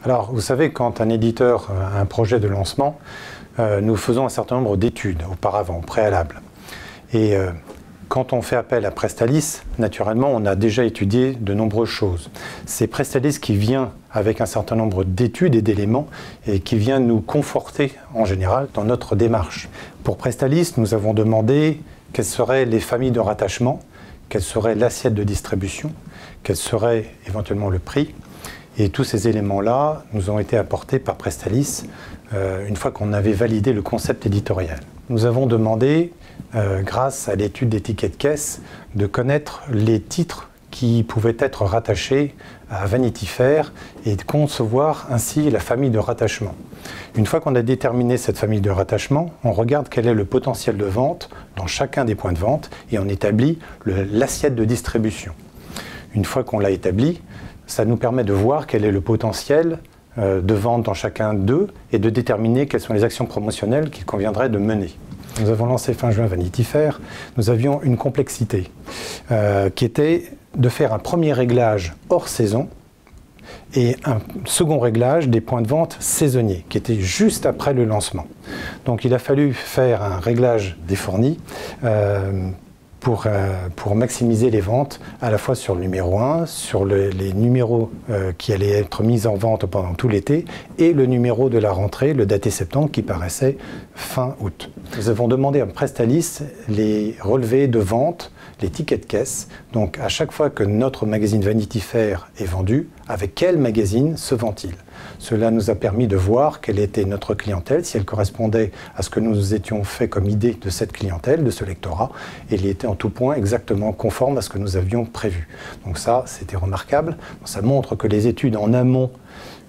Alors, vous savez, quand un éditeur a un projet de lancement, nous faisons un certain nombre d'études auparavant, préalables. Et quand on fait appel à Prestalis, naturellement, on a déjà étudié de nombreuses choses. C'est Prestalis qui vient avec un certain nombre d'études et d'éléments et qui vient nous conforter, en général, dans notre démarche. Pour Prestalis, nous avons demandé quelles seraient les familles de rattachement, quelle serait l'assiette de distribution, quel serait éventuellement le prix. Et tous ces éléments-là nous ont été apportés par Prestalis une fois qu'on avait validé le concept éditorial. Nous avons demandé, grâce à l'étude des tickets de caisse, de connaître les titres qui pouvaient être rattachés à Vanity Fair et de concevoir ainsi la famille de rattachement. Une fois qu'on a déterminé cette famille de rattachement, on regarde quel est le potentiel de vente dans chacun des points de vente et on établit l'assiette de distribution. Une fois qu'on l'a établi, ça nous permet de voir quel est le potentiel de vente dans chacun d'eux et de déterminer quelles sont les actions promotionnelles qu'il conviendrait de mener. Nous avons lancé fin juin Vanity Fair. Nous avions une complexité qui était de faire un premier réglage hors saison et un second réglage des points de vente saisonniers qui était juste après le lancement. Donc il a fallu faire un réglage des fournis pour maximiser les ventes à la fois sur le numéro 1, sur les numéros qui allaient être mis en vente pendant tout l'été et le numéro de la rentrée, le daté septembre, qui paraissait fin août. Nous avons demandé à Prestalis les relevés de vente, les tickets de caisse. Donc à chaque fois que notre magazine Vanity Fair est vendu, avec quel magazine se vend-il? Cela nous a permis de voir quelle était notre clientèle, si elle correspondait à ce que nous étions fait comme idée de cette clientèle, de ce lectorat, et il était en tout point exactement conforme à ce que nous avions prévu. Donc ça, c'était remarquable. Ça montre que les études en amont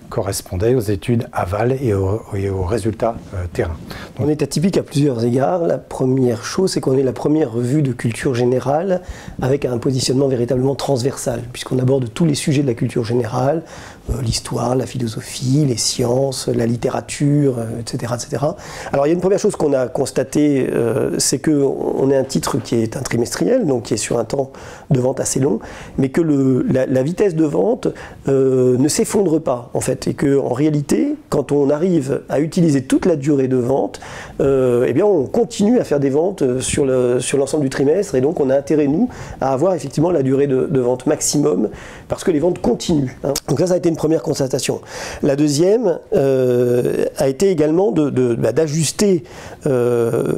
correspondaient aux études aval et aux résultats terrain. Donc, on est atypique à plusieurs égards. La première chose, c'est qu'on est la première revue de culture générale avec un positionnement véritablement transversal, puisqu'on aborde tous les sujets de la culture générale, l'histoire, la philosophie, les sciences, la littérature, etc., etc. Alors il y a une première chose qu'on a constatée, c'est qu'on est un titre qui est un trimestriel, donc qui est sur un temps de vente assez long, mais que la vitesse de vente ne s'effondre pas, en fait, et qu'en réalité, quand on arrive à utiliser toute la durée de vente, eh bien on continue à faire des ventes sur l'ensemble du trimestre, et donc on a intérêt, nous, à avoir effectivement la durée de vente maximum, parce que les ventes continuent. Hein. Donc ça a été une première constatation. La deuxième a été également d'ajuster le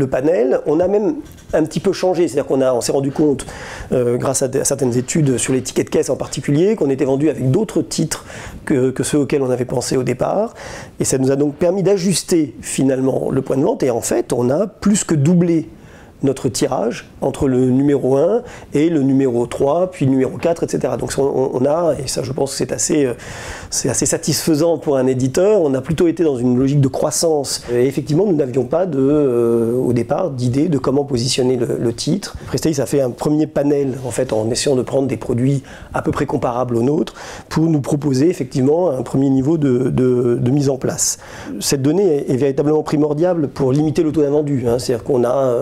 panel. On a même un petit peu changé, c'est-à-dire qu'on s'est rendu compte, grâce à certaines études sur les tickets de caisse en particulier, qu'on était vendu avec d'autres titres que ceux auxquels on avait pensé au départ. Et ça nous a donc permis d'ajuster finalement le point de vente. Et en fait, on a plus que doublé notre tirage entre le numéro 1 et le numéro 3, puis le numéro 4, etc. Donc on a, et ça je pense que c'est assez satisfaisant pour un éditeur, on a plutôt été dans une logique de croissance. Et effectivement, nous n'avions pas au départ d'idée de comment positionner le titre. Prestalis a fait un premier panel en fait en essayant de prendre des produits à peu près comparables aux nôtres pour nous proposer effectivement un premier niveau de mise en place. Cette donnée est véritablement primordiale pour limiter le taux d'invendu. Hein. C'est-à-dire qu'on a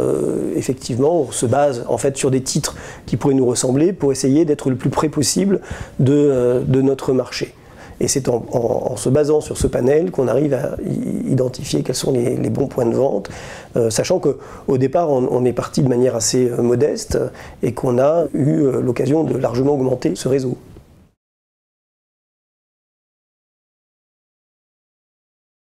effectivement, on se base en fait sur des titres qui pourraient nous ressembler pour essayer d'être le plus près possible de notre marché. Et c'est en se basant sur ce panel qu'on arrive à identifier quels sont les bons points de vente, sachant qu'au départ, on est parti de manière assez modeste et qu'on a eu l'occasion de largement augmenter ce réseau.